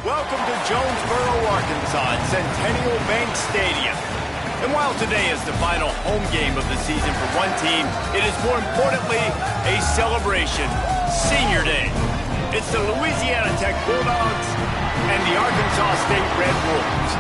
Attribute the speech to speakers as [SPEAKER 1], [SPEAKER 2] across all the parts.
[SPEAKER 1] Welcome to Jonesboro, Arkansas at Centennial Bank Stadium. And while today is the final home game of the season for one team, it is more importantly a celebration, Senior Day. It's the Louisiana Tech Bulldogs and the Arkansas State Red Wolves.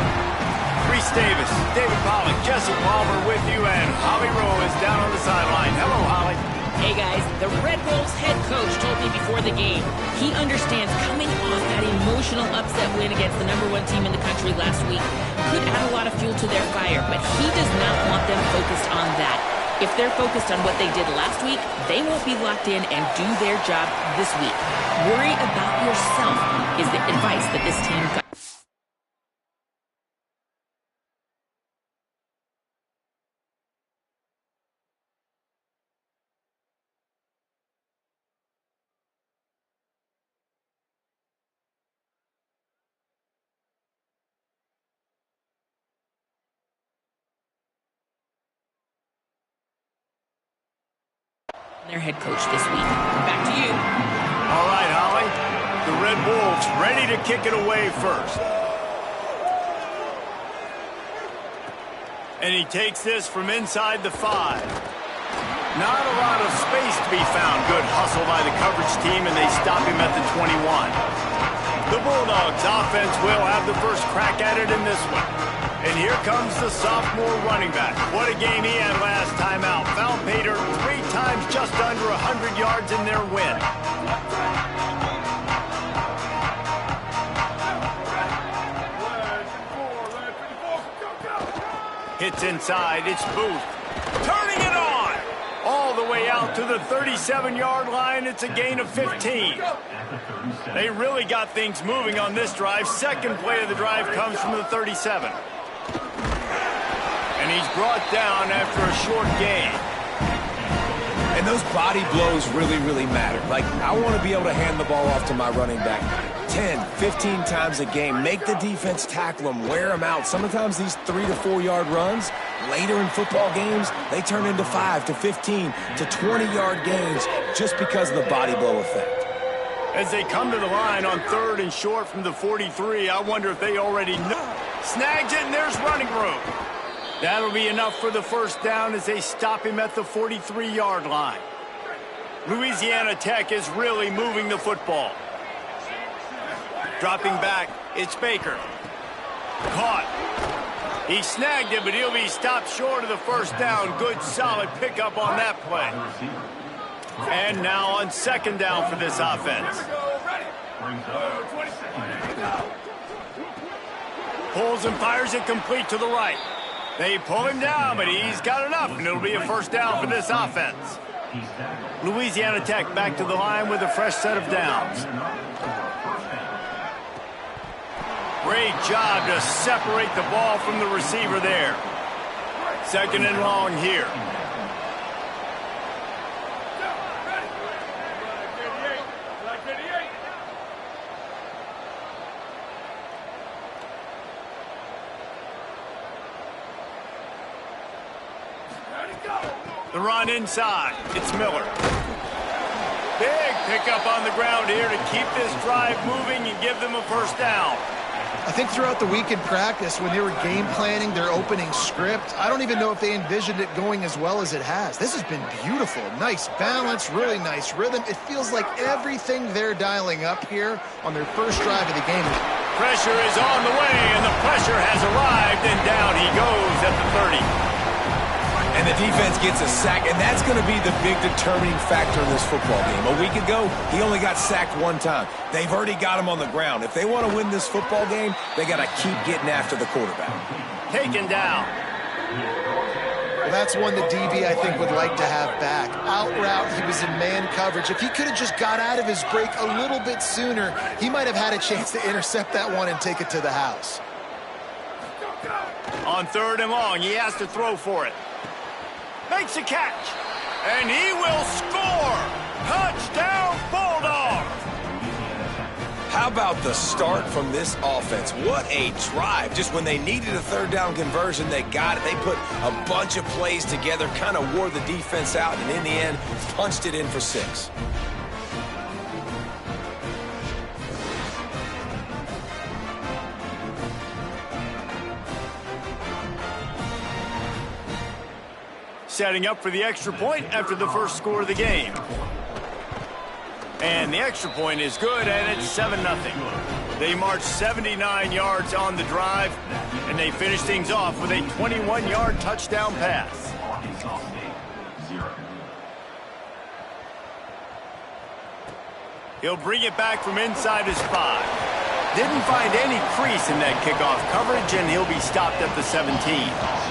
[SPEAKER 1] Reese Davis, David Pollock, Jesse Palmer with you, and Holly Rowe is down on the sideline. Hello, Holly.
[SPEAKER 2] Hey guys, the Red Wolves head coach told me before the game he understands coming off that emotional upset win against the #1 team in the country last week could add a lot of fuel to their fire, but he does not want them focused on that. If they're focused on what they did last week, they won't be locked in and do their job this week. Worry about yourself is the advice that this team got. Their head coach this week. Back to you.
[SPEAKER 1] All right, Holly. The Red Wolves ready to kick it away first. And he takes this from inside the 5. Not a lot of space to be found. Good hustle by the coverage team, and they stop him at the 21. The Bulldogs offense will have the first crack at it in this one. And here comes the sophomore running back. What a game he had last time out. Found Pater 3 times, just under 100 yards in their win. Hits inside, it's Booth. Turning it on! All the way out to the 37-yard line. It's a gain of 15. They really got things moving on this drive. Second play of the drive comes from the 37. And he's brought down after a short gain.
[SPEAKER 3] And those body blows really, really matter. Like, I want to be able to hand the ball off to my running back 10, 15 times a game. Make the defense tackle them, wear them out. Sometimes these 3 to 4 yard runs, later in football games, they turn into 5 to 15 to 20-yard gains just because of the body blow effect.
[SPEAKER 1] As they come to the line on 3rd and short from the 43, I wonder if they already know. Snags it, and there's running room. That'll be enough for the first down as they stop him at the 43-yard line. Louisiana Tech is really moving the football. Dropping back, it's Baker. Caught. He snagged it, but he'll be stopped short of the first down. Good, solid pickup on that play. And now on 2nd down for this offense. Pulls and fires it complete to the right. They pull him down, but he's got enough, and it'll be a first down for this offense. Louisiana Tech back to the line with a fresh set of downs. Great job to separate the ball from the receiver there. 2nd and long here. The run inside. It's Miller. Big pickup on the ground here to keep this drive moving and give them a first down.
[SPEAKER 4] I think throughout the week in practice, when they were game planning their opening script, I don't even know if they envisioned it going as well as it has. This has been beautiful. Nice balance, really nice rhythm. It feels like everything they're dialing up here on their first drive of the game.
[SPEAKER 1] Pressure is on the way, and the pressure has arrived, and down he goes at the 30.
[SPEAKER 3] And the defense gets a sack, and that's going to be the big determining factor in this football game. A week ago, he only got sacked 1 time. They've already got him on the ground. If they want to win this football game, they got to keep getting after the quarterback.
[SPEAKER 1] Taken down.
[SPEAKER 4] Well, that's one the DB, I think, would like to have back. Out route, he was in man coverage. If he could have just got out of his break a little bit sooner, he might have had a chance to intercept that one and take it to the house.
[SPEAKER 1] On 3rd and long, he has to throw for it. Makes a catch, and he will score! Touchdown, Bulldogs!
[SPEAKER 3] How about the start from this offense? What a drive. Just when they needed a 3rd down conversion, they got it. They put a bunch of plays together, kind of wore the defense out, and in the end, punched it in for 6.
[SPEAKER 1] setting up for the extra point after the first score of the game. And the extra point is good, and it's 7-0. They marched 79 yards on the drive, and they finished things off with a 21-yard touchdown pass. He'll bring it back from inside his 5. Didn't find any crease in that kickoff coverage, and he'll be stopped at the 17.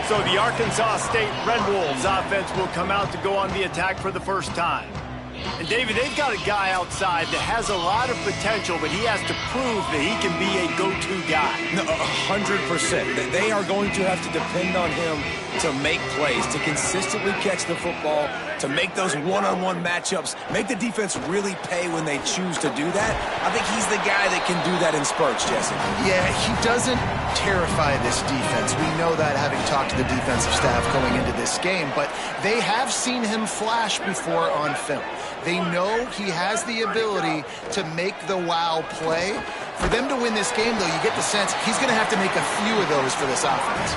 [SPEAKER 1] So the Arkansas State Red Wolves offense will come out to go on the attack for the first time. And, David, they've got a guy outside that has a lot of potential, but he has to prove that he can be a go-to guy.
[SPEAKER 3] No, 100%. They are going to have to depend on him to make plays, to consistently catch the football, to make those one-on-one matchups, make the defense really pay when they choose to do that. I think he's the guy that can do that in spurts, Jesse.
[SPEAKER 4] Yeah, he doesn't terrify this defense. We know that, having talked to the defensive staff going into this game, but they have seen him flash before on film. They know he has the ability to make the wow play. For them to win this game, though, you get the sense he's going to have to make a few of those for this offense.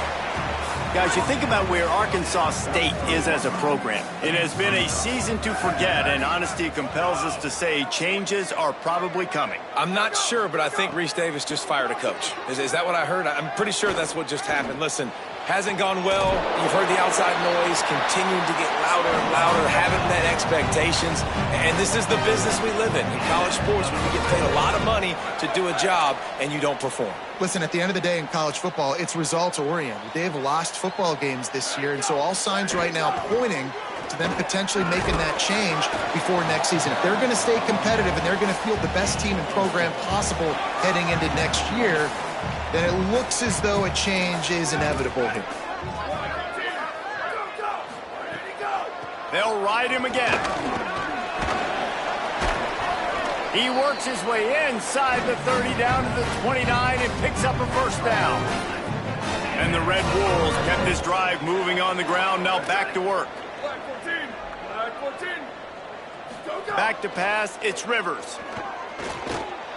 [SPEAKER 1] Guys, you think about where Arkansas State is as a program. It has been a season to forget, and honesty compels us to say changes are probably coming.
[SPEAKER 3] I'm not sure, but I think Reese Davis just fired a coach. Is that what I heard? I'm pretty sure that's what just happened. Listen, hasn't gone well. You've heard the outside noise, continuing to get louder and louder, haven't met expectations. And this is the business we live in college sports, when you get paid a lot of money to do a job and you don't perform.
[SPEAKER 4] Listen, at the end of the day in college football, it's results-oriented. They've lost football games this year, and so all signs right now pointing to them potentially making that change before next season. If they're going to stay competitive and they're going to field the best team and program possible heading into next year, then it looks as though a change is inevitable here.
[SPEAKER 1] They'll ride him again. He works his way inside the 30 down to the 29 and picks up a first down. And the Red Wolves kept this drive moving on the ground. Now back to work. Back to pass, it's Rivers.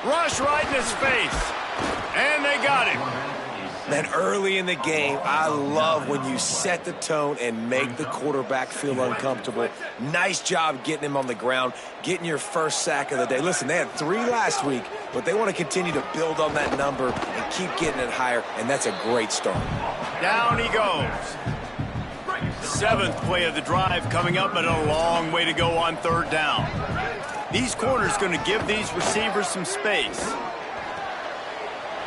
[SPEAKER 1] Rush right in his face. And they got him.
[SPEAKER 3] Man, early in the game, I love when you set the tone and make the quarterback feel uncomfortable. Nice job getting him on the ground, getting your first sack of the day. Listen, they had 3 last week, but they want to continue to build on that number and keep getting it higher, and that's a great start.
[SPEAKER 1] Down he goes. 7th play of the drive coming up, but a long way to go on 3rd down. These corners going to give these receivers some space.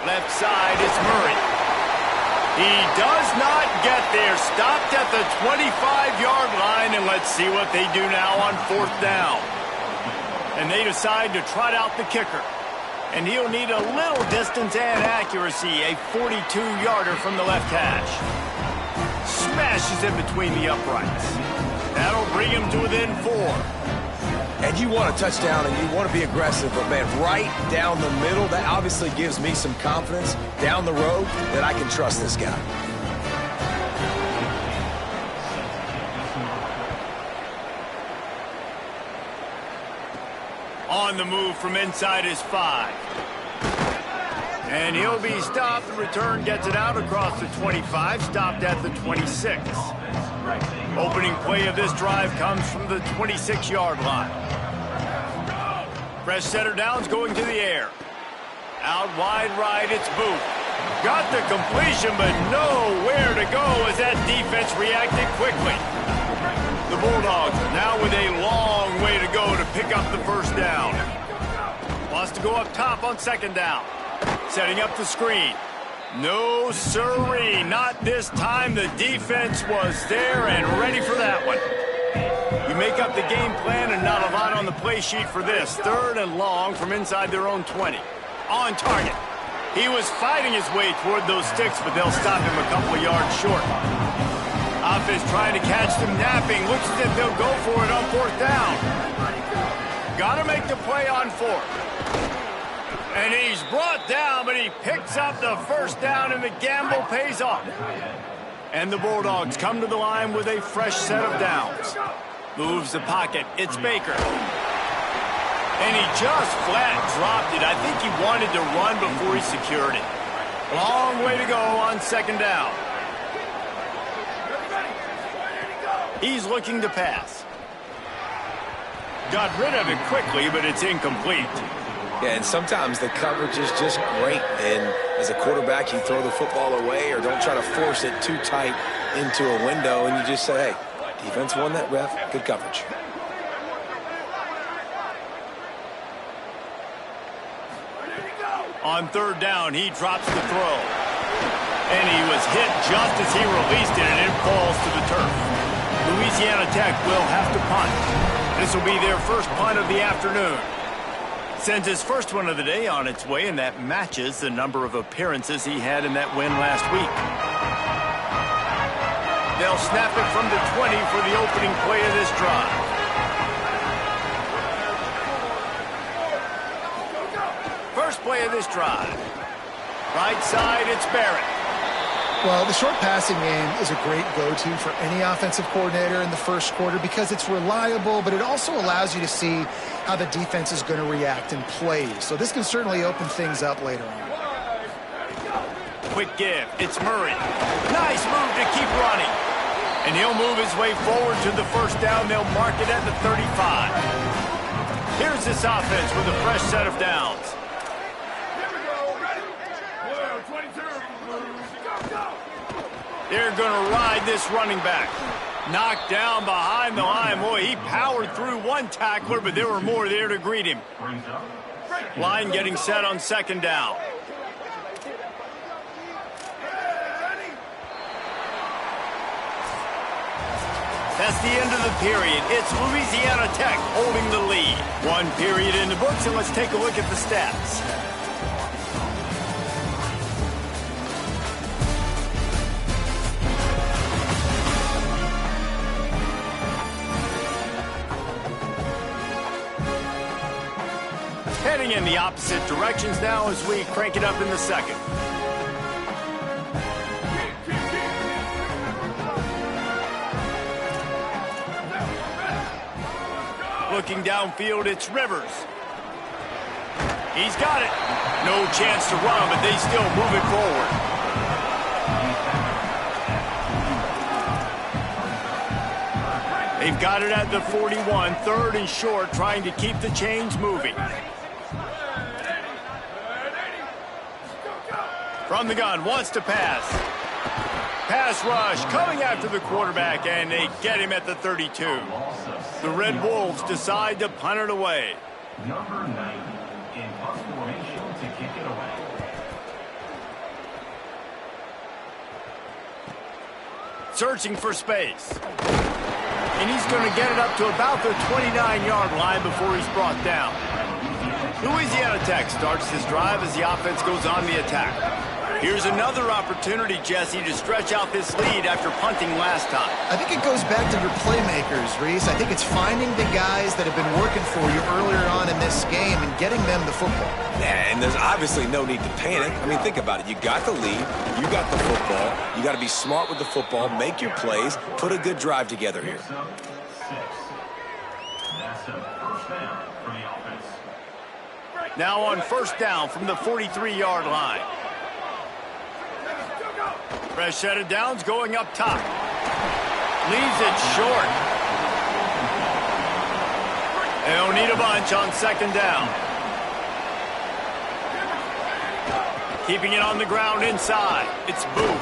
[SPEAKER 1] Left side, it's Murray. He does not get there. Stopped at the 25-yard line, and let's see what they do now on 4th down. And they decide to trot out the kicker. And he'll need a little distance and accuracy, a 42-yarder from the left hash. Smashes in between the uprights. That'll bring him to within 4.
[SPEAKER 3] And you want a touchdown and you want to be aggressive, but, man, right down the middle, that obviously gives me some confidence down the road that I can trust this guy.
[SPEAKER 1] On the move from inside his 5. And he'll be stopped. The return gets it out across the 25, stopped at the 26. Opening play of this drive comes from the 26-yard line. Fresh center downs going to the air. Out wide right, it's Booth. Got the completion, but nowhere to go as that defense reacted quickly. The Bulldogs now with a long way to go to pick up the first down. Wants to go up top on 2nd down. Setting up the screen. No sirree, not this time. The defense was there and ready for that one. You make up the game plan and not a lot on the play sheet for this. 3rd and long from inside their own 20. On target. He was fighting his way toward those sticks, but they'll stop him a couple of yards short. Offense trying to catch them napping. Looks as if they'll go for it on 4th down. Got to make the play on 4th. And he's brought down, but he picks up the first down, and the gamble pays off. And the Bulldogs come to the line with a fresh set of downs. Moves the pocket. It's Baker. And he just flat dropped it. I think he wanted to run before he secured it. Long way to go on 2nd down. He's looking to pass. Got rid of it quickly, but it's incomplete.
[SPEAKER 3] Yeah, and sometimes the coverage is just great. And as a quarterback, you throw the football away or don't try to force it too tight into a window, and you just say, hey, defense won that, ref. Good coverage.
[SPEAKER 1] On third down, he drops the throw. And he was hit just as he released it, and it falls to the turf. Louisiana Tech will have to punt. This will be their first punt of the afternoon. Sends his first one of the day on its way, and that matches the number of appearances he had in that win last week. They'll snap it from the 20 for the opening play of this drive. First play of this drive. Right side, it's Barrett.
[SPEAKER 4] Well, the short passing game is a great go-to for any offensive coordinator in the first quarter because it's reliable, but it also allows you to see how the defense is going to react and play. So this can certainly open things up later on.
[SPEAKER 1] Quick give. It's Murray. Nice move to keep running. And he'll move his way forward to the first down. They'll mark it at the 35. Here's this offense with a fresh set of downs. They're going to ride this running back. Knocked down behind the line. Boy, he powered through one tackler, but there were more there to greet him. Line getting set on second down. That's the end of the period. It's Louisiana Tech holding the lead. One period in the books, and let's take a look at the stats. Heading in the opposite directions now as we crank it up in the second. Looking downfield, it's Rivers. He's got it. No chance to run, but they still move it forward. They've got it at the 41, third and short, trying to keep the chains moving. From the gun, wants to pass. Pass rush, coming after the quarterback, and they get him at the 32. The Red Wolves decide to punt it away.
[SPEAKER 5] Number 90 in punt formation to kick it away.
[SPEAKER 1] Searching for space. And he's going to get it up to about the 29-yard line before he's brought down. Louisiana Tech starts this drive as the offense goes on the attack. Here's another opportunity, Jesse, to stretch out this lead after punting last time.
[SPEAKER 4] I think it goes back to your playmakers, Reese. I think it's finding the guys that have been working for you earlier on in this game and getting them the football.
[SPEAKER 3] Yeah, and there's obviously no need to panic. I mean, think about it. You got the lead. You got the football. You got to be smart with the football, make your plays, put a good drive together here.
[SPEAKER 5] That's a first down for the offense.
[SPEAKER 1] Now on first down from the 43-yard line. Fresh set of downs going up top. Leaves it short. They'll need a bunch on second down. Keeping it on the ground inside. It's Booth.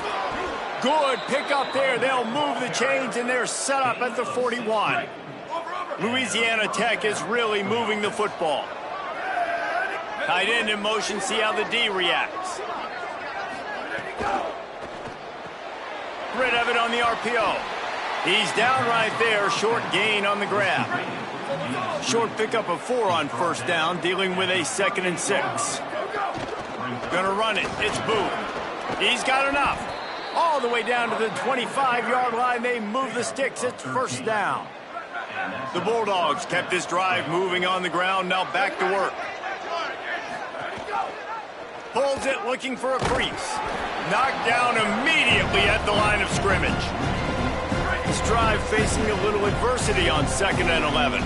[SPEAKER 1] Good pick up there. They'll move the chains, and they're set up at the 41. Louisiana Tech is really moving the football. Tight end in motion. See how the D reacts. Rid of it on the RPO. He's down right there. Short gain on the grab. Short pickup of 4 on first down, dealing with a 2nd and 6. Gonna run it. It's Booth. He's got enough. All the way down to the 25-yard line. They move the sticks. It's first down. The Bulldogs kept this drive moving on the ground. Now back to work. Pulls it, looking for a crease. Knocked down immediately at the line of scrimmage. This drive facing a little adversity on 2nd and 11.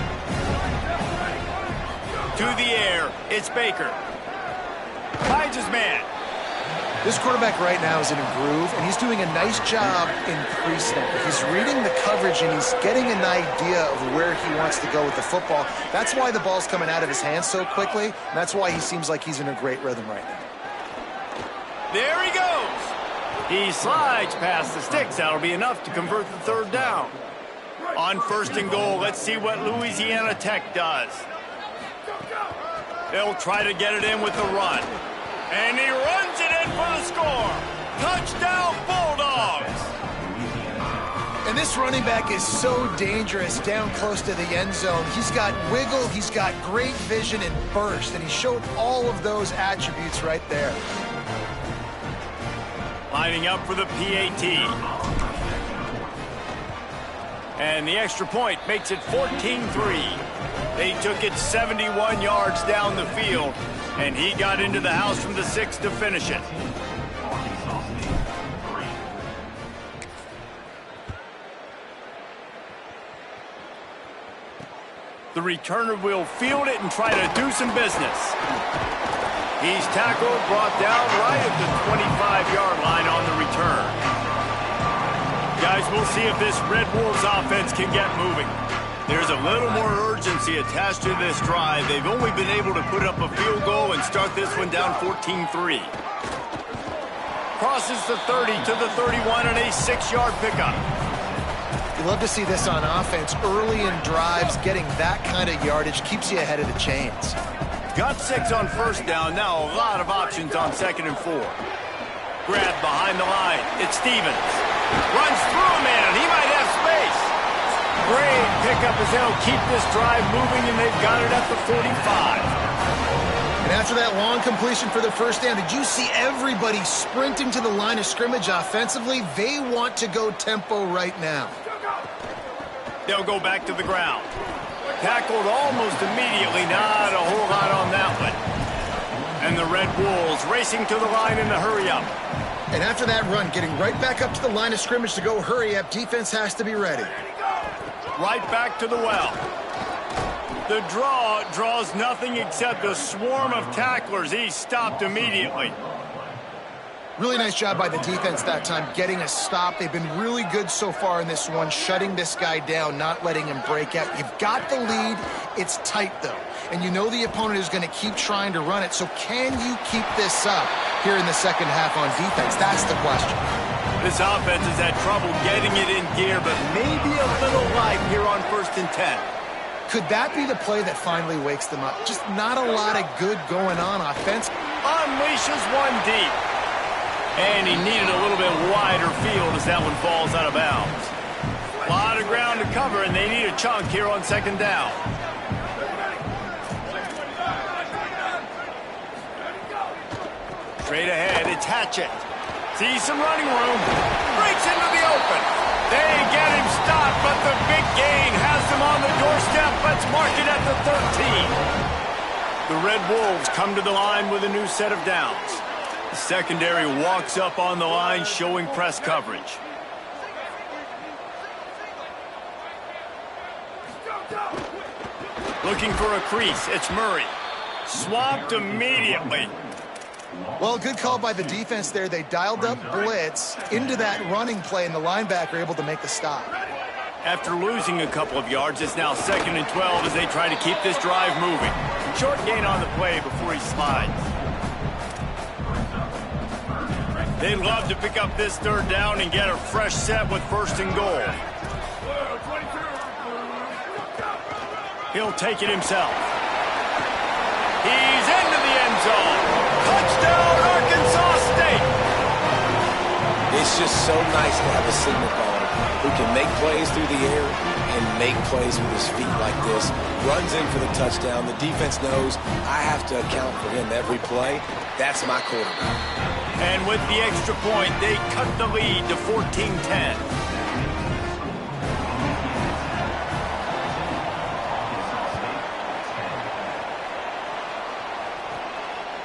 [SPEAKER 1] To the air, it's Baker. Finds his man.
[SPEAKER 4] This quarterback right now is in a groove, and he's doing a nice job in pre-snap. He's reading the coverage, and he's getting an idea of where he wants to go with the football. That's why the ball's coming out of his hands so quickly, and that's why he seems like he's in a great rhythm right now.
[SPEAKER 1] There he goes. He slides past the sticks. That'll be enough to convert the third down. On first and goal, let's see what Louisiana Tech does. They'll try to get it in with the run. And he runs it in for the score. Touchdown, Bulldogs.
[SPEAKER 4] And this running back is so dangerous down close to the end zone. He's got wiggle, he's got great vision and burst, and he showed all of those attributes right there.
[SPEAKER 1] Lining up for the PAT. And the extra point makes it 14-3. They took it 71 yards down the field, and he got into the house from the 6 to finish it. The returner will field it and try to do some business. He's tackled, brought down right at the 25-yard line on the return. Guys, we'll see if this Red Wolves offense can get moving. There's a little more urgency attached to this drive. They've only been able to put up a field goal and start this one down 14-3. Crosses the 30 to the 31 and a 6-yard pickup.
[SPEAKER 4] You love to see this on offense. Early in drives, getting that kind of yardage keeps you ahead of the chains.
[SPEAKER 1] Got 6 on first down. Now a lot of options on 2nd and 4. Grab behind the line. It's Stevens. Runs through a man. He might have space. Great pickup as they'll keep this drive moving, and they've got it at the 45.
[SPEAKER 4] And after that long completion for the first down, did you see everybody sprinting to the line of scrimmage offensively? They want to go tempo right now.
[SPEAKER 1] They'll go back to the ground. Tackled almost immediately. Not a whole lot on that one. And the Red Wolves racing to the line in the hurry-up.
[SPEAKER 4] And after that run, getting right back up to the line of scrimmage to go hurry-up, defense has to be ready.
[SPEAKER 1] Right back to the well. The draw draws nothing except a swarm of tacklers. He's stopped immediately.
[SPEAKER 4] Really nice job by the defense that time, getting a stop. They've been really good so far in this one, shutting this guy down, not letting him break out. You've got the lead. It's tight, though. And you know the opponent is going to keep trying to run it. So can you keep this up here in the second half on defense? That's the question.
[SPEAKER 1] This offense has had trouble getting it in gear, but maybe a little light here on 1st and 10.
[SPEAKER 4] Could that be the play that finally wakes them up? Just not a lot of good going on offense.
[SPEAKER 1] Unleashes one deep. And he needed a little bit wider field as that one falls out of bounds. A lot of ground to cover, and they need a chunk here on 2nd down. Straight ahead, it's Hatchett. Sees some running room. Breaks into the open. They get him stopped, but the big gain has them on the doorstep. Let's mark it at the 13. The Red Wolves come to the line with a new set of downs. The secondary walks up on the line, showing press coverage. Looking for a crease. It's Murray. Swamped immediately.
[SPEAKER 4] Well, good call by the defense there. They dialed up blitz into that running play, and the linebacker able to make the stop.
[SPEAKER 1] After losing a couple of yards, it's now 2nd and 12 as they try to keep this drive moving. Short gain on the play before he slides. They'd love to pick up this 3rd down and get a fresh set with 1st and goal. He'll take it himself. He's into the end zone. Touchdown, Arkansas State.
[SPEAKER 3] It's just so nice to have a signal caller who can make plays through the air and make plays with his feet like this. Runs in for the touchdown. The defense knows I have to account for him every play. That's my quarterback.
[SPEAKER 1] And with the extra point, they cut the lead to 14-10.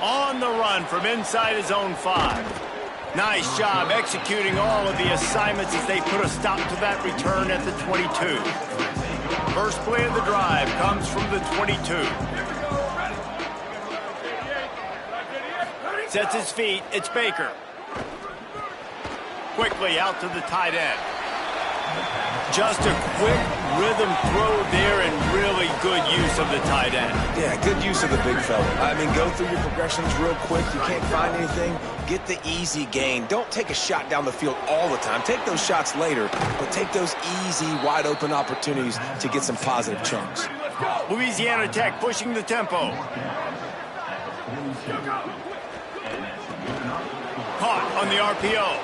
[SPEAKER 1] On the run from inside his own 5. Nice job executing all of the assignments as they put a stop to that return at the 22. First play of the drive comes from the 22. Sets his feet. It's Baker. quickly out to the tight end. Just a quick rhythm throw there and really good use of the tight end.
[SPEAKER 3] Yeah, good use of the big fella. I mean, go through your progressions real quick. You can't find anything, get the easy gain. Don't take a shot down the field all the time. Take those shots later, but take those easy, wide-open opportunities to get some positive chunks.
[SPEAKER 1] Louisiana Tech pushing the tempo. Caught on the RPO.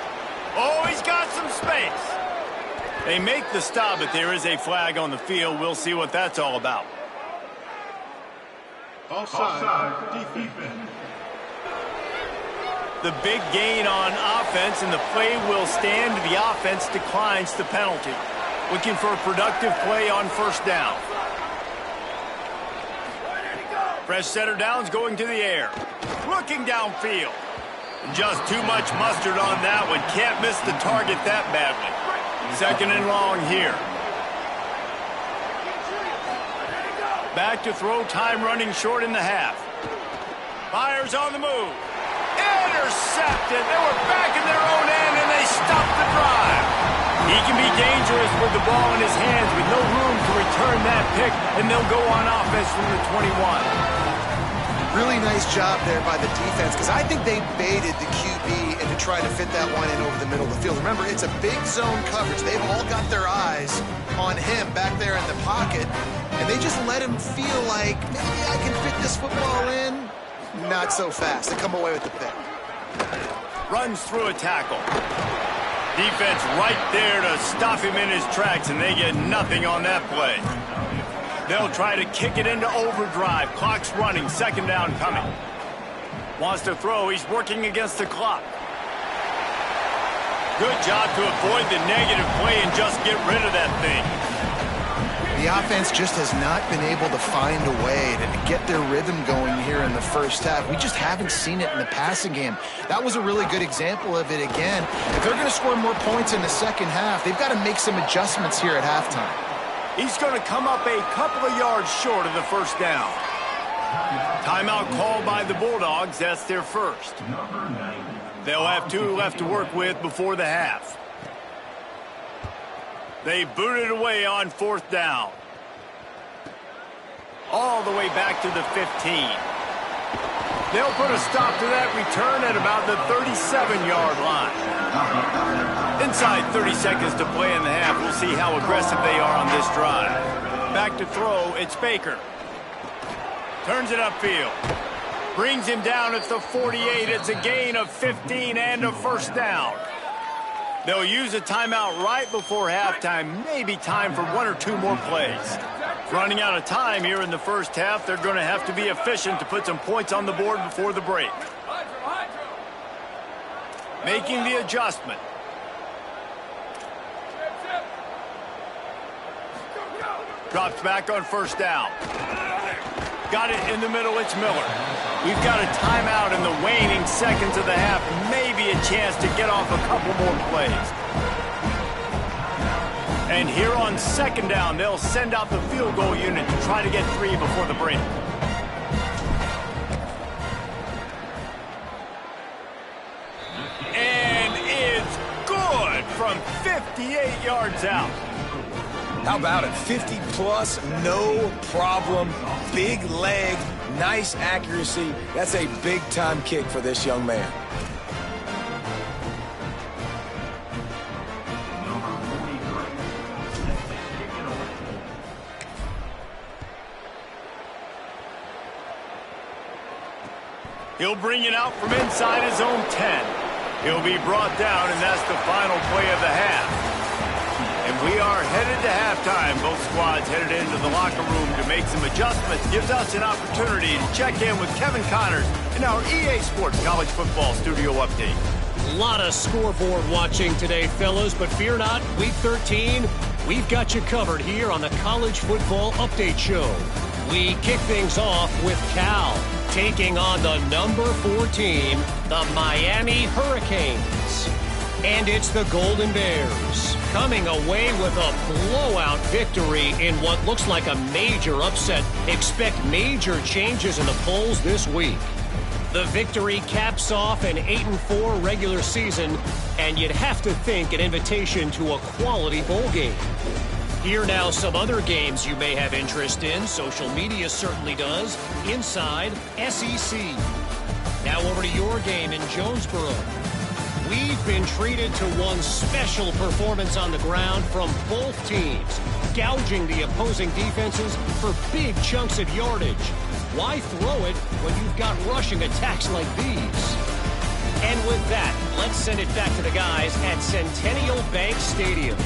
[SPEAKER 1] Oh, he's got some space. They make the stop, but there is a flag on the field. We'll see what that's all about.
[SPEAKER 5] Offside, defense.
[SPEAKER 1] The big gain on offense, and the play will stand. The offense declines the penalty. Looking for a productive play on first down. Fresh setter downs going to the air. Looking downfield. Just too much mustard on that one. Can't miss the target that badly. Second and long here. Back to throw, time running short in the half. Fires on the move. Intercepted. They were back in their own end, and they stopped the drive. He can be dangerous with the ball in his hands with no room to return that pick, and they'll go on offense from the 21.
[SPEAKER 4] Really nice job there by the defense, because I think they baited the QB and to try to fit that one in over the middle of the field. Remember, it's a big zone coverage. They've all got their eyes on him back there in the pocket, and they just let him feel like, maybe I can fit this football in. Not so fast. They come away with the pick.
[SPEAKER 1] Runs through a tackle. Defense right there to stop him in his tracks, and they get nothing on that play. They'll try to kick it into overdrive. Clock's running. Second down coming. Wants to throw. He's working against the clock. Good job to avoid the negative play and just get rid of that thing.
[SPEAKER 4] The offense just has not been able to find a way to get their rhythm going here in the first half. We just haven't seen it in the passing game. That was a really good example of it again. If they're going to score more points in the second half, they've got to make some adjustments here at halftime.
[SPEAKER 1] He's going to come up a couple of yards short of the first down. Timeout called by the Bulldogs. That's their first. They'll have 2 left to work with before the half. They booted away on fourth down. All the way back to the 15. They'll put a stop to that return at about the 37-yard line. Inside 30 seconds to play in the half. We'll see how aggressive they are on this drive. Back to throw, it's Baker. Turns it upfield. Brings him down at the 48. It's a gain of 15 and a first down. They'll use a timeout right before halftime. Maybe time for 1 or 2 more plays. Running out of time here in the first half. They're going to have to be efficient to put some points on the board before the break. Making the adjustment. Drops back on first down. Got it in the middle. It's Miller. We've got a timeout in the waning seconds of the half. Maybe a chance to get off a couple more plays. And here on second down, they'll send out the field goal unit to try to get 3 before the break. And it's good from 58 yards out.
[SPEAKER 3] How about it? 50-plus, no problem. Big leg, nice accuracy. That's a big-time kick for this young man.
[SPEAKER 1] He'll bring it out from inside his own 10. He'll be brought down, and that's the final play of the half. And we are headed to halftime. Both squads headed into the locker room to make some adjustments. Gives us an opportunity to check in with Kevin Connors in our EA Sports College Football Studio Update.
[SPEAKER 6] A lot of scoreboard watching today, fellas, but fear not, Week 13, we've got you covered here on the College Football Update Show. We kick things off with Cal taking on the number 4 team, the Miami Hurricanes. And it's the Golden Bears coming away with a blowout victory in what looks like a major upset. Expect major changes in the polls this week. The victory caps off an 8-4 regular season, and you'd have to think an invitation to a quality bowl game. Here now some other games you may have interest in. Social media certainly does. Inside SEC. Now over to your game in Jonesboro. We've been treated to one special performance on the ground from both teams, gouging the opposing defenses for big chunks of yardage. Why throw it when you've got rushing attacks like these? And with that, let's send it back to the guys at Centennial Bank Stadium.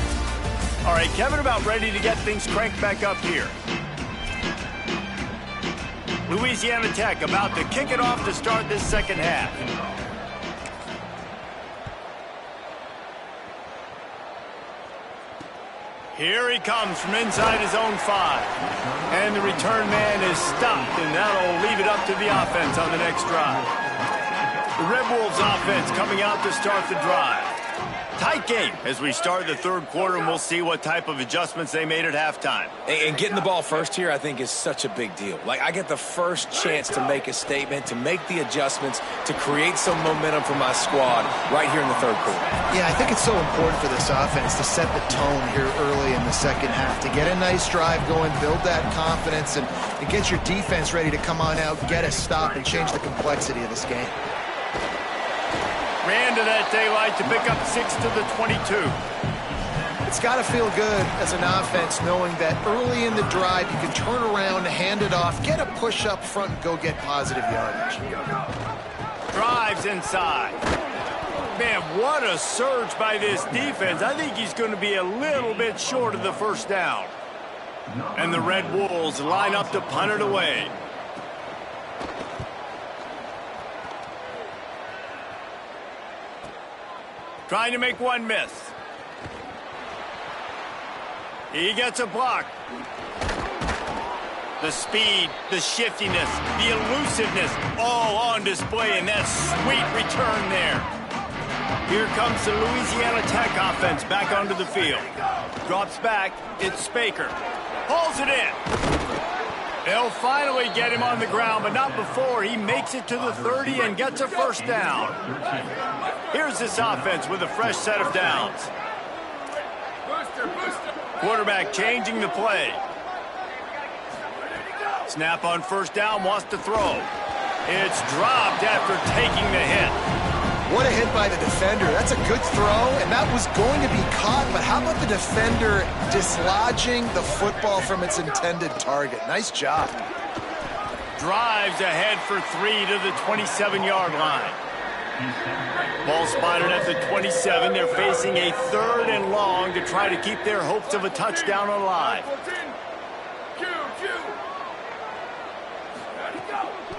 [SPEAKER 1] All right, Kevin, about ready to get things cranked back up here. Louisiana Tech about to kick it off to start this second half. Here he comes from inside his own 5. And the return man is stopped, and that'll leave it up to the offense on the next drive. The Red Wolves offense coming out to start the drive. Tight game as we start the third quarter, and we'll see what type of adjustments they made at halftime.
[SPEAKER 3] And getting the ball first here, I think, is such a big deal. Like, I get the first chance to make a statement, to make the adjustments, to create some momentum for my squad right here in the third quarter.
[SPEAKER 4] Yeah, I think it's so important for this offense to set the tone here early in the second half, to get a nice drive going, build that confidence, and get your defense ready to come on out, get a stop, and change the complexity of this game.
[SPEAKER 1] Ran to that daylight to pick up 6 to the 22.
[SPEAKER 4] It's got to feel good as an offense knowing that early in the drive you can turn around, hand it off, get a push up front, and go get positive yardage.
[SPEAKER 1] Drives inside. Man, what a surge by this defense. I think he's going to be a little bit short of the first down. And the Red Wolves line up to punt it away. Trying to make one miss. He gets a block. The speed, the shiftiness, the elusiveness, all on display in that sweet return there. Here comes the Louisiana Tech offense back onto the field. Drops back, it's Spaker. Pulls it in. They'll finally get him on the ground, but not before he makes it to the 30 and gets a first down. Here's this offense with a fresh set of downs. Quarterback changing the play. Snap on first down, wants to throw. It's dropped after taking the hit.
[SPEAKER 4] What a hit by the defender. That's a good throw, and that was going to be caught, but how about the defender dislodging the football from its intended target? Nice job.
[SPEAKER 1] Drives ahead for 3 to the 27-yard line. Ball spotted at the 27. They're facing a 3rd and long to try to keep their hopes of a touchdown alive.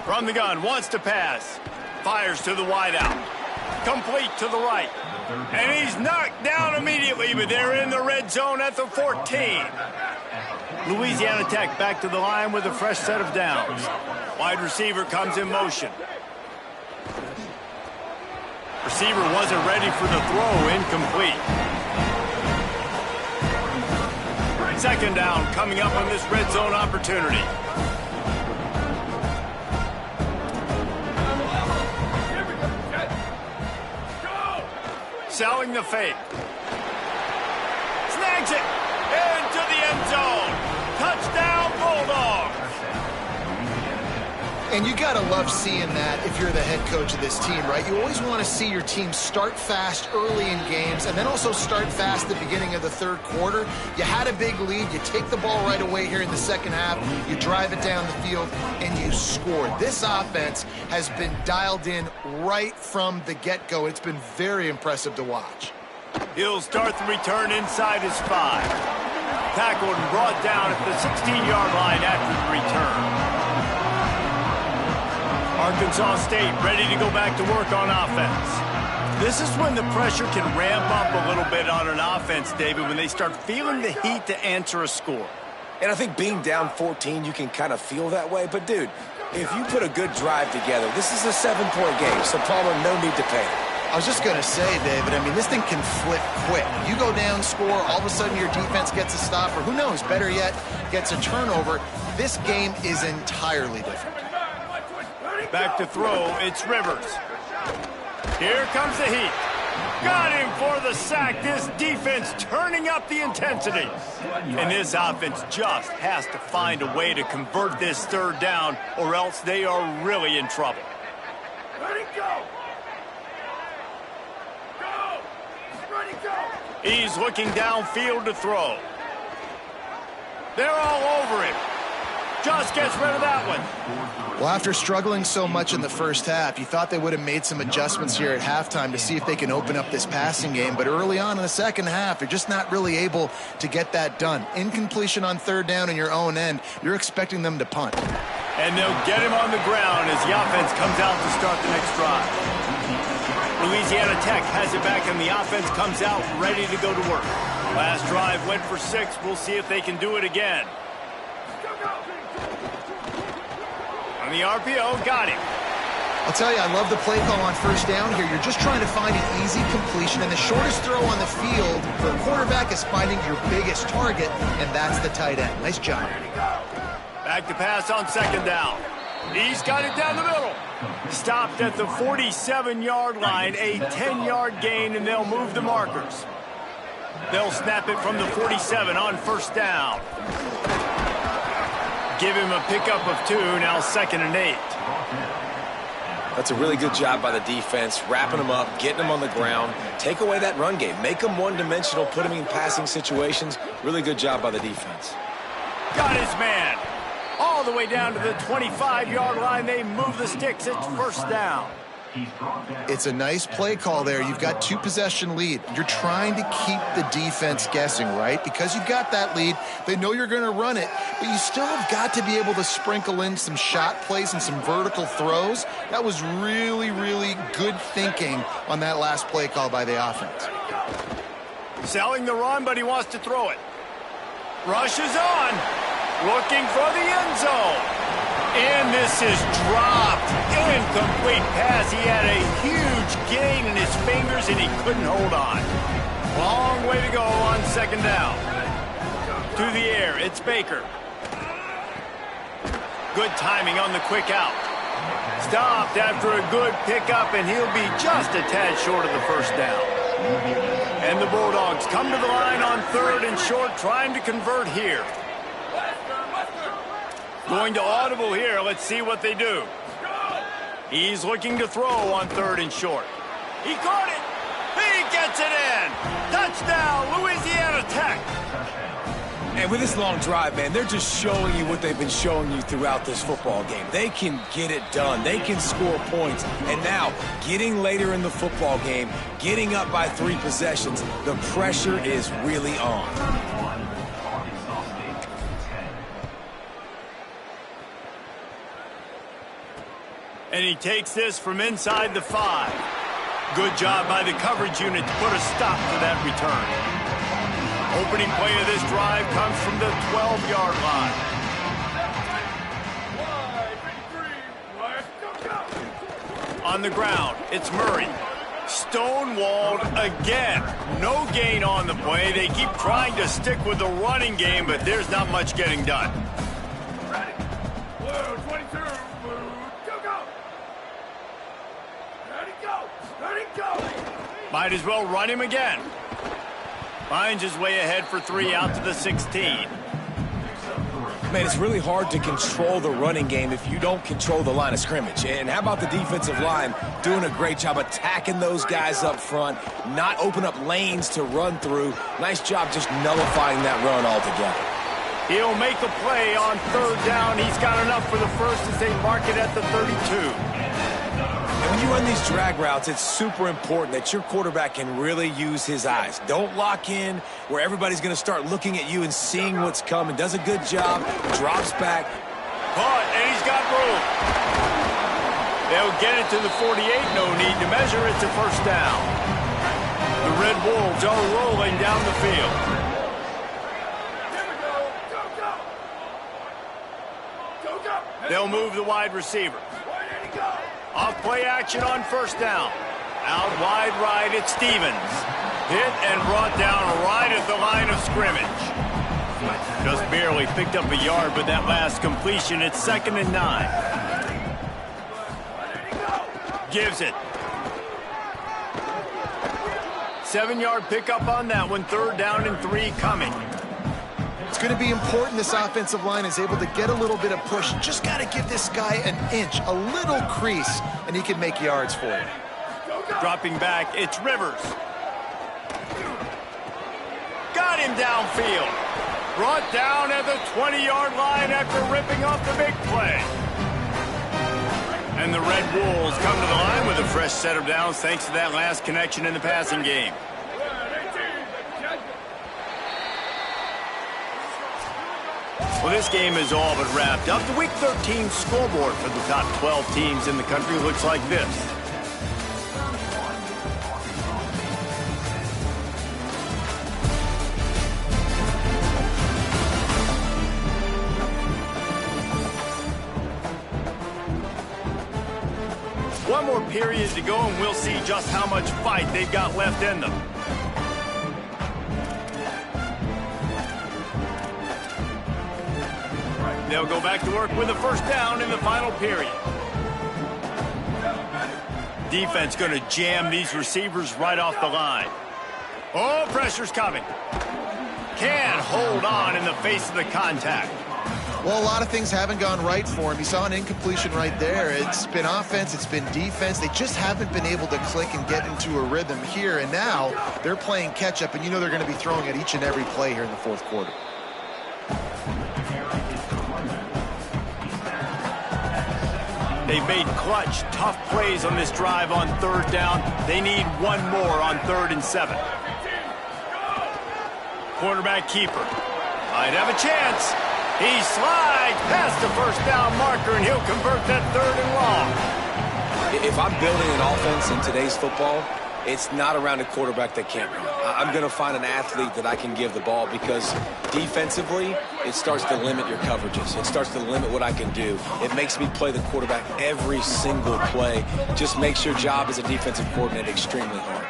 [SPEAKER 1] From the gun, wants to pass. Fires to the wideout. Complete to the right. And he's knocked down immediately, but they're in the red zone at the 14. Louisiana Tech back to the line with a fresh set of downs. Wide receiver comes in motion. Receiver wasn't ready for the throw, incomplete. Second down coming up on this red zone opportunity. Selling the fake. Snags it into the end zone. Touchdown, Bulldogs.
[SPEAKER 4] And you got to love seeing that if you're the head coach of this team, right? You always want to see your team start fast early in games and then also start fast at the beginning of the third quarter. You had a big lead. You take the ball right away here in the second half. You drive it down the field, and you scored. This offense has been dialed in right from the get-go. It's been very impressive to watch.
[SPEAKER 1] He'll start the return inside his 5. Tackled and brought down at the 16-yard line after the return. Arkansas State ready to go back to work on offense. This is when the pressure can ramp up a little bit on an offense, David, when they start feeling the heat to answer a score.
[SPEAKER 3] And I think being down 14, you can kind of feel that way. But, dude, if you put a good drive together, this is a 7-point game, so Palmer, no need to panic.
[SPEAKER 4] I was just going to say, David, I mean, this thing can flip quick. You go down, score, all of a sudden your defense gets a stop, or who knows, better yet, gets a turnover. This game is entirely different.
[SPEAKER 1] Back to throw, it's Rivers. Here comes the heat. Got him for the sack. This defense turning up the intensity. And this offense just has to find a way to convert this third down, or else they are really in trouble.
[SPEAKER 7] Ready, go! Go! Ready, go!
[SPEAKER 1] He's looking downfield to throw. They're all over him. Just gets rid of that one.
[SPEAKER 4] Well, after struggling so much in the first half, you thought they would have made some adjustments here at halftime to see if they can open up this passing game. But early on in the second half, they're just not really able to get that done. Incompletion on third down in your own end, you're expecting them to punt.
[SPEAKER 1] And they'll get him on the ground as the offense comes out to start the next drive. Louisiana Tech has it back, and the offense comes out ready to go to work. Last drive went for 6. We'll see if they can do it again. On the RPO, got him.
[SPEAKER 4] I'll tell you, I love the play call on first down here. You're just trying to find an easy completion, and the shortest throw on the field for a quarterback is finding your biggest target, and that's the tight end. Nice job.
[SPEAKER 1] Back to pass on second down. He's got it down the middle. Stopped at the 47-yard line, a 10-yard gain, and they'll move the markers. They'll snap it from the 47 on first down. Give him a pickup of 2, now 2nd and 8.
[SPEAKER 3] That's a really good job by the defense, wrapping them up, getting them on the ground. Take away that run game. Make them one-dimensional, put them in passing situations. Really good job by the defense.
[SPEAKER 1] Got his man. All the way down to the 25-yard line. They move the sticks. It's first down.
[SPEAKER 4] It's a nice play call there. You've got 2-possession lead. You're trying to keep the defense guessing, right? Because you've got that lead, they know you're going to run it, but you still have got to be able to sprinkle in some shot plays and some vertical throws. That was really, really good thinking on that last play call by the offense.
[SPEAKER 1] Selling the run, but he wants to throw it. Rush is on. Looking for the end zone. And this is dropped. Incomplete pass. He had a huge gain in his fingers, and he couldn't hold on. Long way to go on second down. To the air, it's Baker. Good timing on the quick out. Stopped after a good pickup, and he'll be just a tad short of the first down. And the Bulldogs come to the line on 3rd and short, trying to convert here. Going to audible here. Let's see what they do. He's looking to throw on 3rd and short. He caught it. He gets it in. Touchdown, Louisiana Tech.
[SPEAKER 3] And with this long drive, man, they're just showing you what they've been showing you throughout this football game. They can get it done. They can score points. And now, getting later in the football game, getting up by 3 possessions, the pressure is really on.
[SPEAKER 1] And he takes this from inside the 5. Good job by the coverage unit to put a stop to that return. Opening play of this drive comes from the 12-yard line. On the ground, it's Murray. Stonewalled again. No gain on the play. They keep trying to stick with the running game, but there's not much getting done.
[SPEAKER 7] Ready? Whoa, 22.
[SPEAKER 1] Might as well run him again. Finds his way ahead for 3 out to the 16.
[SPEAKER 3] Man, it's really hard to control the running game if you don't control the line of scrimmage. And how about the defensive line doing a great job attacking those guys up front, not open up lanes to run through. Nice job just nullifying that run altogether.
[SPEAKER 1] He'll make a play on 3rd down. He's got enough for the first as they mark it at the 32.
[SPEAKER 3] And when you run these drag routes, it's super important that your quarterback can really use his eyes. Don't lock in where everybody's going to start looking at you and seeing what's coming. Does a good job, drops back.
[SPEAKER 1] Caught, and he's got room. They'll get it to the 48. No need to measure. It's a first down. The Red Wolves are rolling down the field. They'll move the wide receiver. Off play action on first down. Out wide right, it's Stevens. Hit and brought down right at the line of scrimmage. Just barely picked up a yard with that last completion. It's 2nd and 9. gives it. 7-yard pickup on that one. 3rd down and 3 coming.
[SPEAKER 4] It's going to be important this offensive line is able to get a little bit of push. Just got to give this guy an inch, a little crease, and he can make yards for you.
[SPEAKER 1] Dropping back, it's Rivers. Got him downfield. Brought down at the 20-yard line after ripping off the big play. And the Red Wolves come to the line with a fresh set of downs thanks to that last connection in the passing game. Well, this game is all but wrapped up. The Week 13 scoreboard for the top 12 teams in the country looks like this. One more period to go, and we'll see just how much fight they've got left in them. They'll go back to work with a 1st down in the final period. Defense going to jam these receivers right off the line. Oh, pressure's coming. Can't hold on in the face of the contact.
[SPEAKER 4] Well, a lot of things haven't gone right for him. He saw an incompletion right there. It's been offense, it's been defense. They just haven't been able to click and get into a rhythm here. And now they're playing catch-up, and you know they're going to be throwing at each and every play here in the 4th quarter.
[SPEAKER 1] They've made clutch, tough plays on this drive on 3rd down. They need one more on 3rd and 7. Quarterback keeper. Might have a chance. He slides past the 1st down marker, and he'll convert that 3rd and long.
[SPEAKER 3] If I'm building an offense in today's football, it's not around a quarterback that can't run. I'm going to find an athlete that I can give the ball because defensively, it starts to limit your coverages. It starts to limit what I can do. It makes me play the quarterback every single play. Just makes your job as a defensive coordinator extremely hard.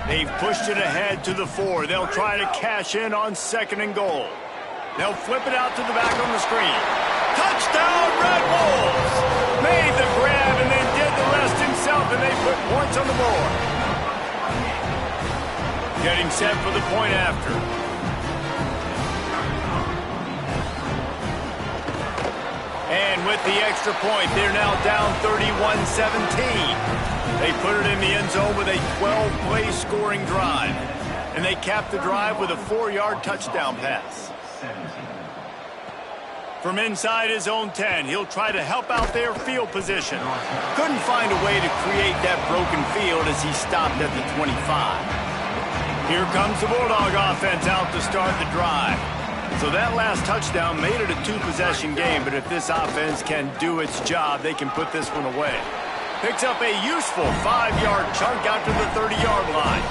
[SPEAKER 1] They've pushed it ahead to the 4. They'll try to cash in on 2nd and goal. They'll flip it out to the back on the screen. Touchdown, Red Wolves! Made the grab and then did the rest himself, and they put points on the board. Getting set for the point after. And with the extra point, they're now down 31-17. They put it in the end zone with a 12-play scoring drive. And they cap the drive with a 4-yard touchdown pass. From inside his own 10, he'll try to help out their field position. Couldn't find a way to create that broken field as he stopped at the 25. Here comes the Bulldog offense out to start the drive. So that last touchdown made it a 2-possession game, but if this offense can do its job, they can put this one away. Picks up a useful 5-yard chunk out to the 30-yard line.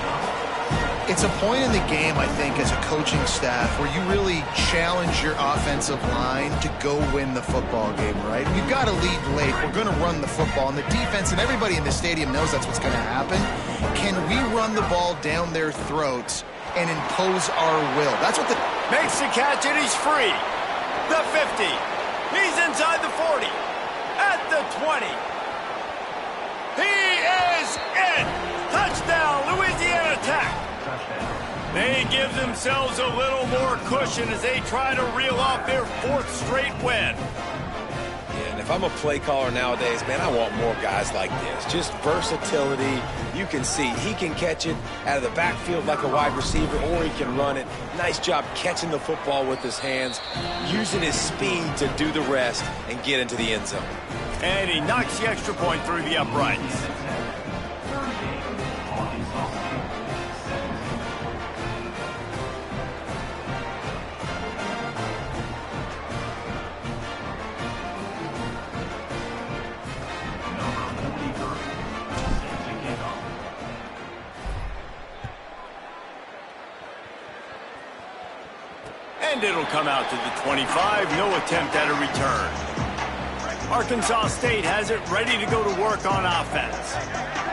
[SPEAKER 4] It's a point in the game, I think, as a coaching staff where you really challenge your offensive line to go win the football game, right? We've got to lead late. We're going to run the football. And the defense and everybody in the stadium knows that's what's going to happen. Can we run the ball down their throats and impose our will? That's what the...
[SPEAKER 1] Makes the catch, and he's free. The 50. He's inside the 40. At the 20. He is in. Touchdown, Louisiana Tech. They give themselves a little more cushion as they try to reel off their 4th straight win.
[SPEAKER 3] Yeah, and if I'm a play caller nowadays, man, I want more guys like this. Just versatility. You can see he can catch it out of the backfield like a wide receiver, or he can run it. Nice job catching the football with his hands, using his speed to do the rest and get into the end zone.
[SPEAKER 1] And he knocks the extra point through the uprights. And it'll come out to the 25. No attempt at a return. Arkansas State has it ready to go to work on offense.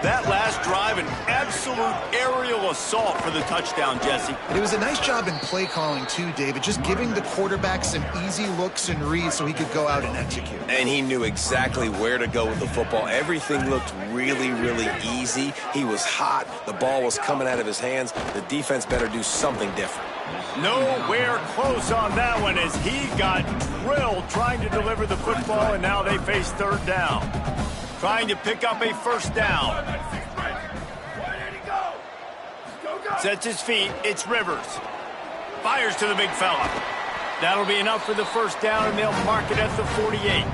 [SPEAKER 1] That last drive, an absolute aerial assault for the touchdown, Jesse.
[SPEAKER 4] It was a nice job in play calling, too, David, just giving the quarterback some easy looks and reads so he could go out and execute.
[SPEAKER 3] And he knew exactly where to go with the football. Everything looked really, really easy. He was hot. The ball was coming out of his hands. The defense better do something different.
[SPEAKER 1] Nowhere close on that one as he got drilled trying to deliver the football, and now they face third down. Trying to pick up a first down. Sets his feet. It's Rivers. Fires to the big fella. That'll be enough for the first down, and they'll mark it at the 48.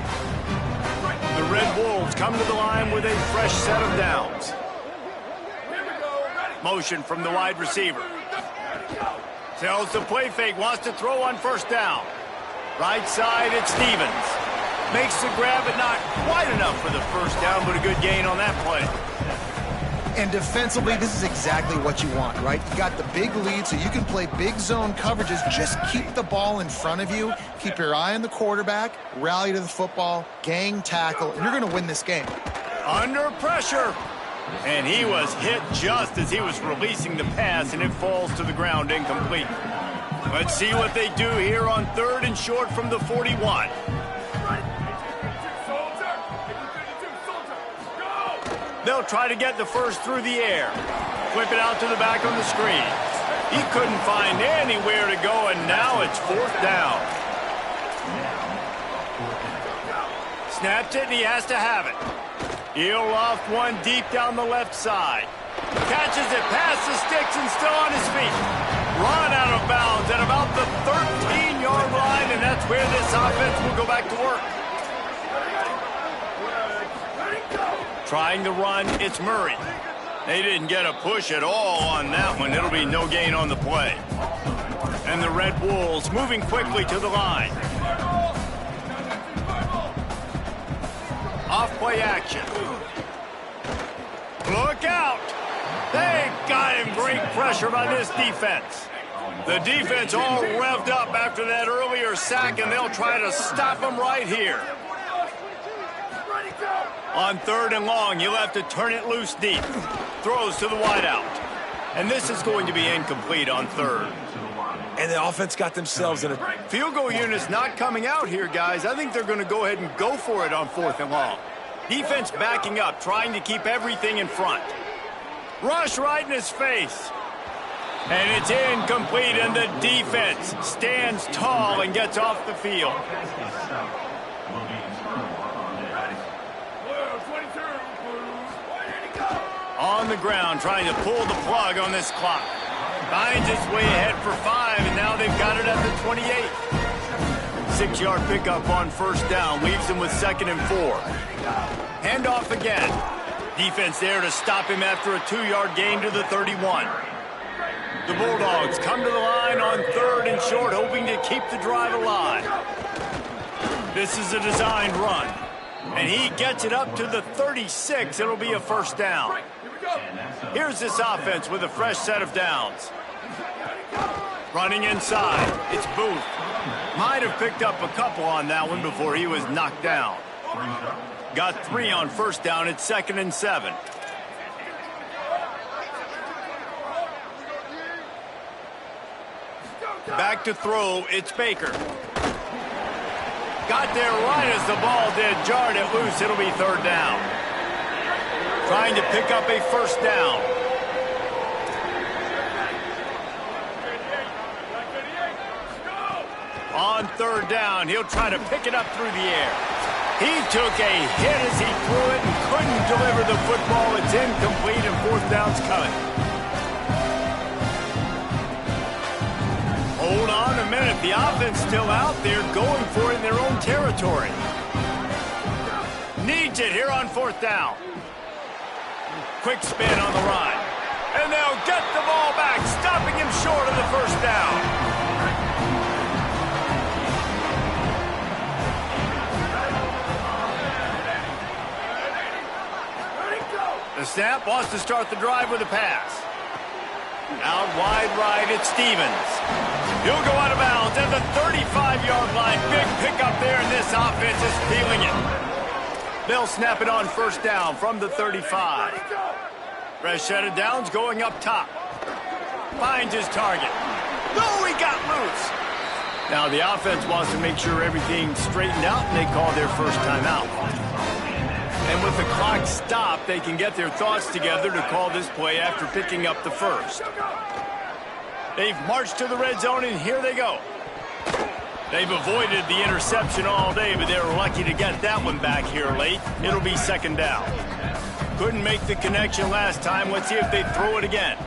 [SPEAKER 1] The Red Wolves come to the line with a fresh set of downs. Motion from the wide receiver. Tells the play fake, wants to throw on first down. Right side, it's Stevens. Makes the grab, but not quite enough for the first down, but a good gain on that play.
[SPEAKER 4] And defensively, this is exactly what you want, right? You got the big lead, so you can play big zone coverages. Just keep the ball in front of you. Keep your eye on the quarterback. Rally to the football. Gang tackle. And you're going to win this game.
[SPEAKER 1] Under pressure. And he was hit just as he was releasing the pass, and it falls to the ground incomplete. Let's see what they do here on third and short from the 41. They'll try to get the first through the air. Flip it out to the back on the screen. He couldn't find anywhere to go, and now it's fourth down. Snaps it, and he has to have it. He'll loft one deep down the left side. Catches it past the sticks and still on his feet. Run out of bounds at about the 13-yard line, and that's where this offense will go back to work. Trying to run, it's Murray. They didn't get a push at all on that one. It'll be no gain on the play. And the Red Wolves moving quickly to the line. Off-play action. Look out! They got him. Great pressure by this defense. The defense all revved up after that earlier sack, and they'll try to stop him right here. On third and long, you'll have to turn it loose deep. Throws to the wideout. And this is going to be incomplete on third.
[SPEAKER 3] And the offense got themselves in a...
[SPEAKER 1] Field goal unit's not coming out here, guys. I think they're going to go ahead and go for it on fourth and long. Defense backing up, trying to keep everything in front. Rush right in his face. And it's incomplete, and the defense stands tall and gets off the field. On the ground, trying to pull the plug on this clock. Finds its way ahead for 5, and now they've got it at the 28. 6-yard pickup on first down, leaves them with 2nd and 4. Handoff again. Defense there to stop him after a 2-yard gain to the 31. The Bulldogs come to the line on third and short, hoping to keep the drive alive. This is a designed run. And he gets it up to the 36. It'll be a first down. Here's this offense with a fresh set of downs. Running inside. It's Booth. Might have picked up a couple on that one before he was knocked down. Got 3 on first down. It's 2nd and 7. Back to throw. It's Baker. Got there right as the ball did. Jarred it loose. It'll be third down. Trying to pick up a first down. On third down, he'll try to pick it up through the air. He took a hit as he threw it and couldn't deliver the football. It's incomplete, and fourth down's coming. Hold on a minute. The offense still out there going for it in their own territory. Needs it here on fourth down. Quick spin on the run. And they'll get the ball back, stopping him short of the first down. The snap wants to start the drive with a pass. Out wide right, it's Stevens. He'll go out of bounds at the 35-yard line. Big pickup there, and this offense is feeling it. They'll snap it on first down from the 35. Fresh set of downs going up top. Finds his target. No, he got loose. Now the offense wants to make sure everything's straightened out, and they call their first timeout. And with the clock stopped, they can get their thoughts together to call this play after picking up the first. They've marched to the red zone, and here they go. They've avoided the interception all day, but they were lucky to get that one back here late. It'll be second down. Couldn't make the connection last time. Let's see if they throw it again.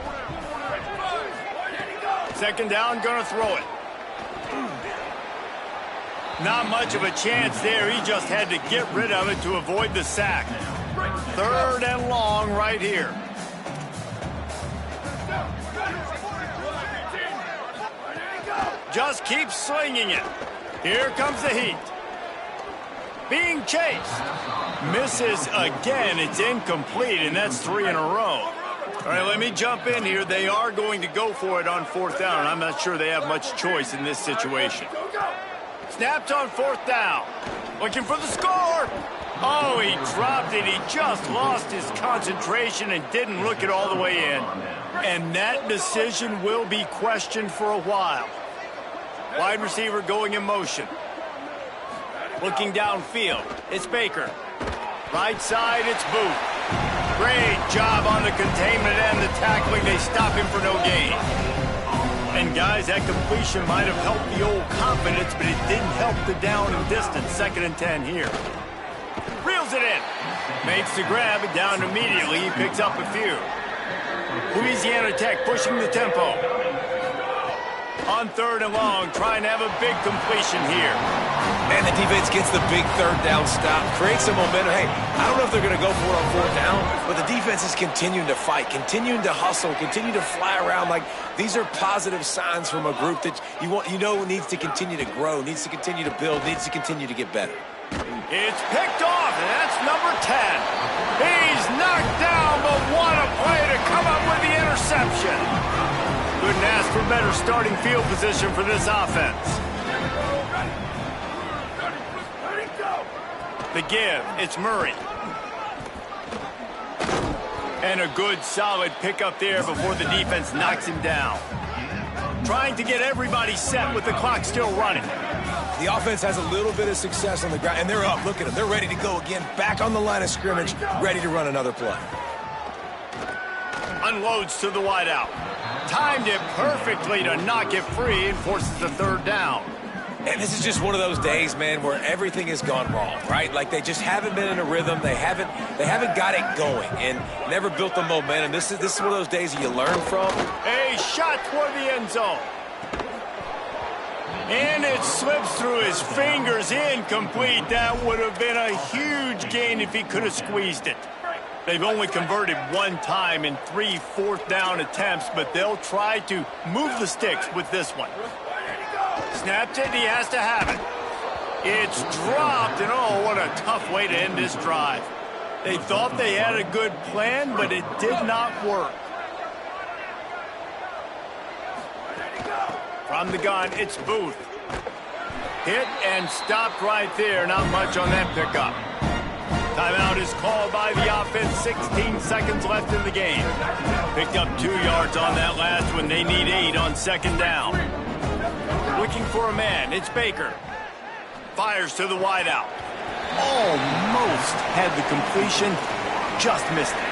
[SPEAKER 1] Second down, gonna throw it. Not much of a chance there. He just had to get rid of it to avoid the sack. Third and long right here. Just keep slinging it. Here comes the heat. Being chased. Misses again. It's incomplete, and that's 3 in a row. All right, let me jump in here. They are going to go for it on fourth down, and I'm not sure they have much choice in this situation. Snapped on fourth down. Looking for the score. Oh, he dropped it. He just lost his concentration and didn't look it all the way in. And that decision will be questioned for a while. Wide receiver going in motion. Looking downfield. It's Baker. Right side, it's Booth. Great job on the containment and the tackling. They stop him for no gain. And guys, that completion might have helped the old confidence, but it didn't help the down and distance. 2nd and 10 here. Reels it in. Makes the grab, and down immediately. He picks up a few. Louisiana Tech pushing the tempo. On 3rd and long, trying to have a big completion here.
[SPEAKER 3] And the defense gets the big 3rd down stop, creates some momentum. Hey, I don't know if they're going to go for it on 4th down, but the defense is continuing to fight, continuing to hustle, continue to fly around. Like, these are positive signs from a group that you know needs to continue to grow, needs to continue to build, needs to continue to get better.
[SPEAKER 1] It's picked off, and that's number 10. He's knocked down, but what a play to come up with the interception. Couldn't ask for better starting field position for this offense. The give, it's Murray. And a good, solid pickup there before the defense knocks him down. Trying to get everybody set with the clock still running.
[SPEAKER 3] The offense has a little bit of success on the ground, and they're up. Look at them. They're ready to go again, back on the line of scrimmage, ready to run another play.
[SPEAKER 1] Unloads to the wideout. Timed it perfectly to knock it free and forces the 3rd down.
[SPEAKER 3] And this is just one of those days, man, where everything has gone wrong, right? Like they just haven't been in a rhythm. They haven't got it going and never built the momentum. This is one of those days that you learn from.
[SPEAKER 1] A shot toward the end zone. And it slips through his fingers, incomplete. That would have been a huge gain if he could have squeezed it. They've only converted 1 time in 3 4th down attempts, but they'll try to move the sticks with this one. Snapped it, and he has to have it. It's dropped, and oh, what a tough way to end this drive. They thought they had a good plan, but it did not work. From the gun, it's Booth. Hit and stopped right there. Not much on that pickup. Timeout is called by the offense. 16 seconds left in the game. Picked up 2 yards on that last one. They need 8 on 2nd down. Looking for a man. It's Baker. Fires to the wideout. Almost had the completion. Just missed it.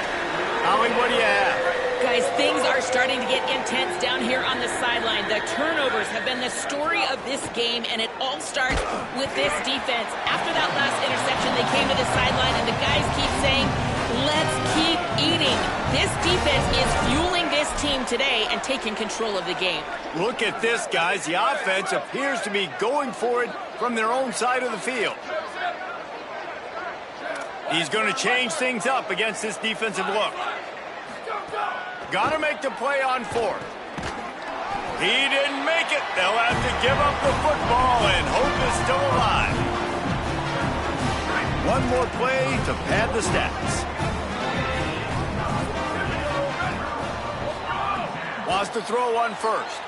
[SPEAKER 1] Howie, what do you have?
[SPEAKER 2] Guys, things are starting to get intense down here on the sideline. The turnovers have been the story of this game, and it all starts with this defense. After that last interception, they came to the sideline, and the guys keep saying, let's keep eating. This defense is fueling this team today and taking control of the game.
[SPEAKER 1] Look at this, guys. The offense appears to be going for it from their own side of the field. He's going to change things up against this defensive look. Got to make the play on 4th. He didn't make it. They'll have to give up the football, and hope is still alive. 1 more play to pad the stats. Wants to throw on 1st.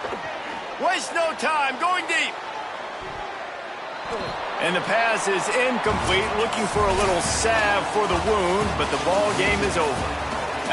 [SPEAKER 1] Waste no time, going deep. And the pass is incomplete, looking for a little salve for the wound, but the ball game is over.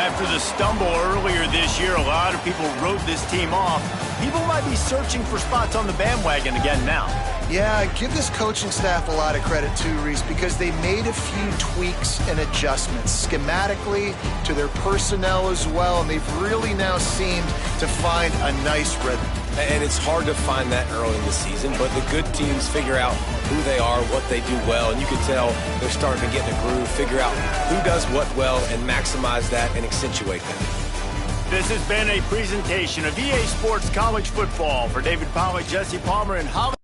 [SPEAKER 1] After the stumble earlier this year, a lot of people wrote this team off. People might be searching for spots on the bandwagon again now.
[SPEAKER 4] Yeah, give this coaching staff a lot of credit too, Reese, because they made a few tweaks and adjustments schematically to their personnel as well, and they've really now seemed to find a nice rhythm.
[SPEAKER 3] And it's hard to find that early in the season, but the good teams figure out who they are, what they do well, and you can tell they're starting to get in a groove, figure out who does what well, and maximize that and accentuate that.
[SPEAKER 1] This has been a presentation of EA Sports College Football. For David Pollack, Jesse Palmer, and Holly.